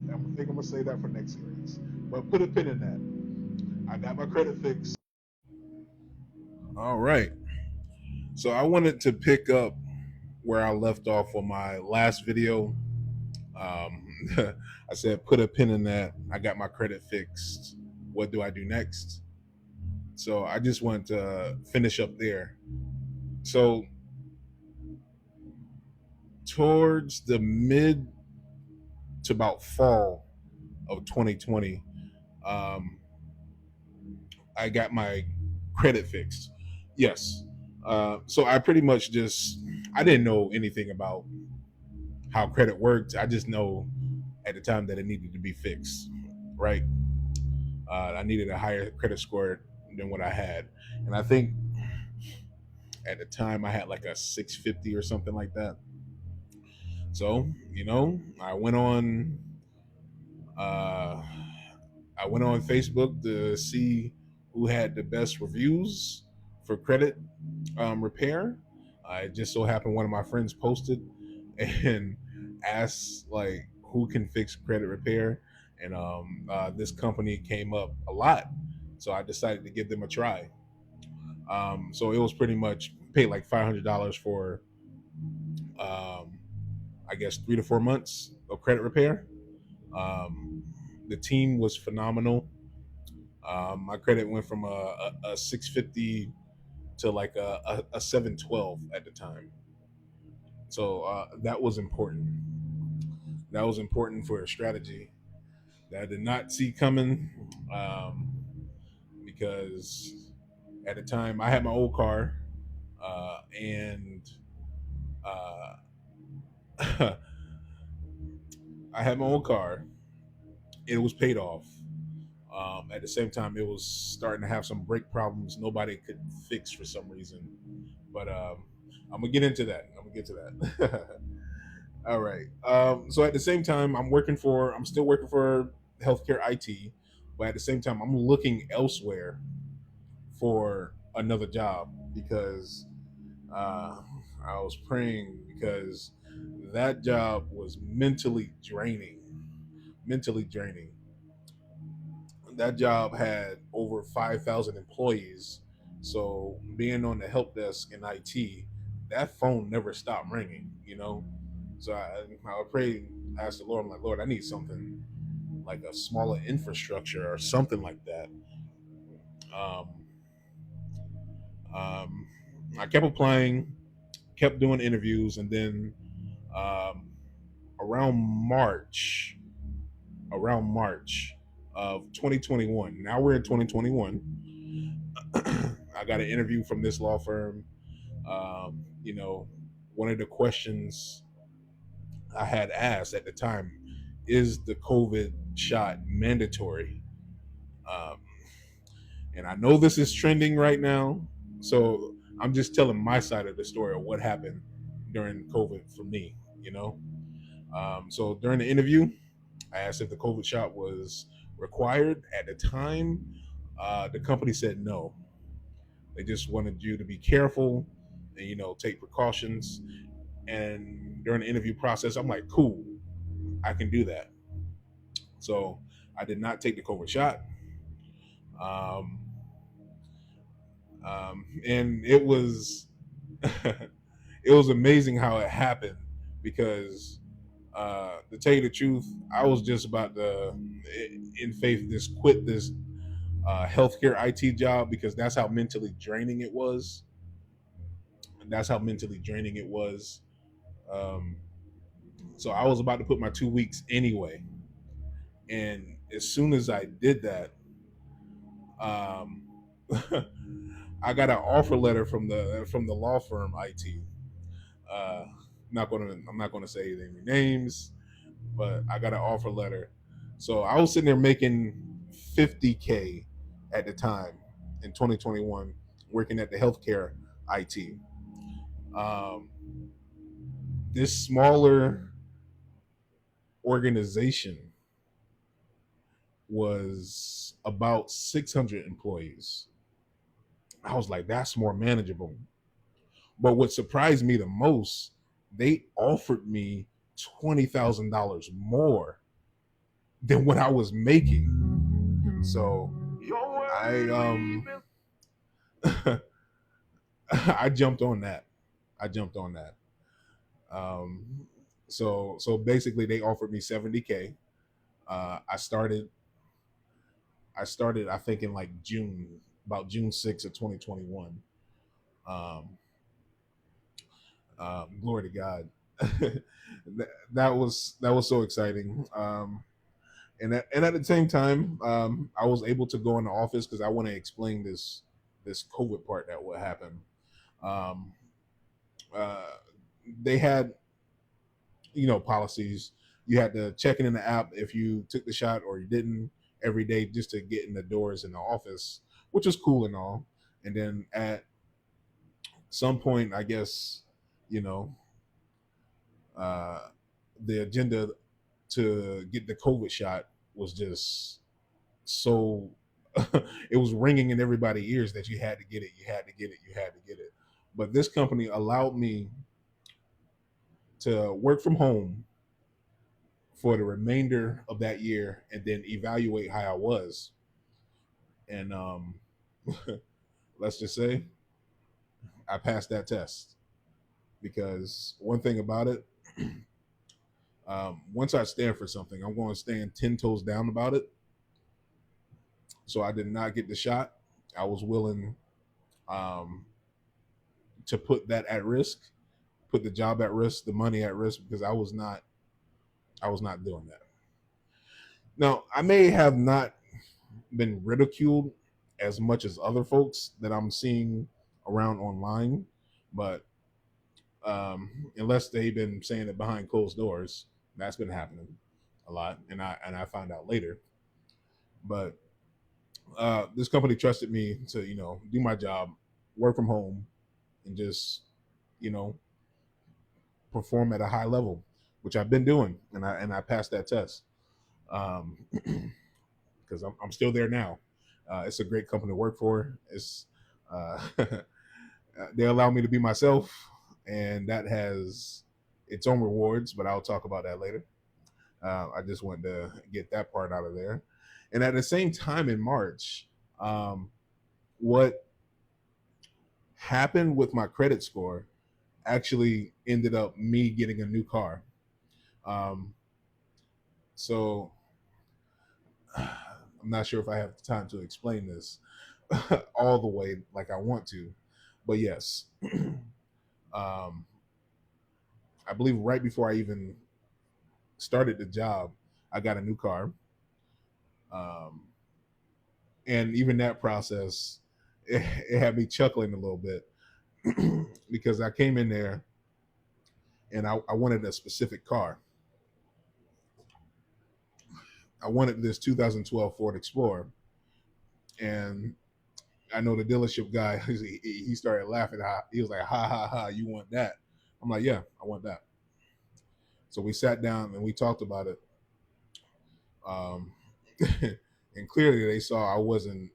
I think I'm gonna say that for next series. But put a pin in that. I got my credit fixed. All right. So I wanted to pick up where I left off on my last video. Um, I said, put a pin in that. I got my credit fixed. What do I do next? So I just want to finish up there. So towards the mid to about fall of 2020, um, I got my credit fixed. Yes. So I pretty much just I didn't know anything about how credit worked. I just know at the time that it needed to be fixed, right? I needed a higher credit score than what I had, and I think at the time I had like a 650 or something like that. So I went on uh, Facebook to see who had the best reviews for credit repair. It just so happened one of my friends posted and asked like who can fix credit repair, and this company came up a lot, so I decided to give them a try. So it was pretty much paid like $500 for um, I guess 3 to 4 months of credit repair. The team was phenomenal. My credit went from a 650 to like a 712 at the time. So that was important. That was important for a strategy that I did not see coming, because at the time I had my old car, and uh, I had my old car. It was paid off. At the same time, it was starting to have some brake problems nobody could fix for some reason. But I'm gonna get into that. I'm gonna get to that. All right. So at the same time, I'm still working for healthcare IT, but at the same time, I'm looking elsewhere for another job because uh, I was praying because that job was mentally draining. Mentally draining. That job had over 5,000 employees. So being on the help desk in IT, that phone never stopped ringing. So I would pray, ask the Lord, I'm like, Lord, I need something like a smaller infrastructure or something like that. Um, um, I kept applying, kept doing interviews, and then um, around March, around March of 2021. Now we're in 2021. I got an interview from this law firm. One of the questions I had asked at the time is the COVID shot mandatory? Um, and I know this is trending right now, so I'm just telling my side of the story of what happened during COVID for me. So during the interview, I asked if the COVID shot was required. At the time, the company said no. They just wanted you to be careful and take precautions. And during the interview process, I'm like, cool, I can do that. So I did not take the COVID shot. Um, and it was it was amazing how it happened because to tell you the truth, I was just about to, in faith, just quit this healthcare IT job because that's how mentally draining it was. And that's how mentally draining it was. Um, so I was about to put my 2 weeks anyway. And as soon as I did that, um, I got an offer letter from the law firm IT. I'm not gonna say any names, but I got an offer letter. So I was sitting there making 50K at the time in 2021, working at the healthcare IT. Um, this smaller organization was about 600 employees. I was like, that's more manageable. But what surprised me the most, they offered me $20,000 more than what I was making. So I I jumped on that. I jumped on that. Um, so basically, they offered me 70K. Uh, I started I think in like June, about June 6th of 2021. Um, Glory to God. That was so exciting. And at the same time, I was able to go in the office because I want to explain this COVID part that would happen. Um, uh, they had policies. You had to check in the app if you took the shot or you didn't every day just to get in the doors in the office, which is cool and all. And then at some point, I guess, you know, uh, the agenda to get the COVID shot was just so it was ringing in everybody's ears that you had to get it, you had to get it, you had to get it. But this company allowed me to work from home for the remainder of that year and then evaluate how I was. And let's just say I passed that test because one thing about it, once I stand for something, I'm going to stand 10 toes down about it. So I did not get the shot. I was willing um, to put that at risk, put the job at risk, the money at risk, because I was not doing that. Now, I may have not been ridiculed as much as other folks that I'm seeing around online, but unless they've been saying it behind closed doors, that's been happening a lot, and I found out later. But this company trusted me to do my job, work from home, and just you know perform at a high level, which I've been doing, and I passed that test. Because I'm still there now. It's a great company to work for. It's they allow me to be myself, and that has its own rewards. But I'll talk about that later. I just wanted to get that part out of there. And at the same time, in March, um, what happened with my credit score actually ended up me getting a new car. Um, so I'm not sure if I have time to explain this all the way like I want to, but yes, um, I believe right before I even started the job, I got a new car, um, and even that process, it had me chuckling a little bit because I came in there and I wanted a specific car. I wanted this 2012 Ford Explorer, and I know the dealership guy. He started laughing. He was like, "Ha ha ha! You want that?" I'm like, "Yeah, I want that." So we sat down and we talked about it. Um, and clearly they saw I wasn't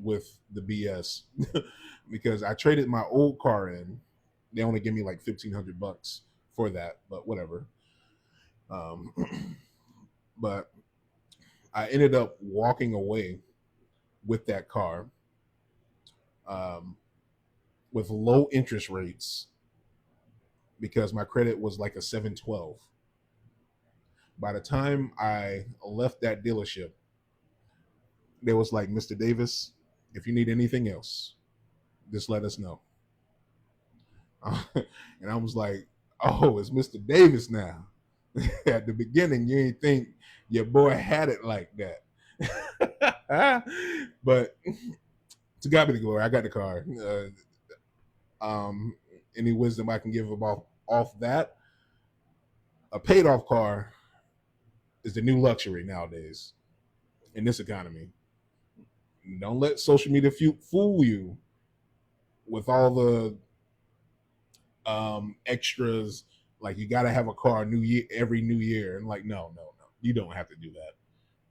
with the BS because I traded my old car in. They only give me like $1,500 for that, but whatever. Um, but I ended up walking away with that car um, with low interest rates because my credit was like a 712. By the time I left that dealership, they was like, "Mr. Davis, if you need anything else, just let us know." And I was like, "Oh, it's Mr. Davis now." At the beginning, you ain't think your boy had it like that. But to God be the glory, I got the car. Any wisdom I can give about off that, a paid off car is the new luxury nowadays in this economy. Don't let social media fool you with all the extras. Like you got to have a car new year every new year, and like no, no, no, you don't have to do that.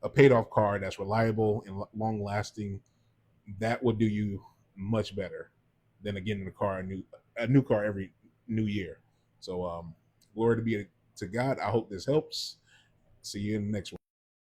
A paid off car that's reliable and long lasting, that will do you much better than getting a new car every new year. So glory to be to God. I hope this helps. See you in the next one.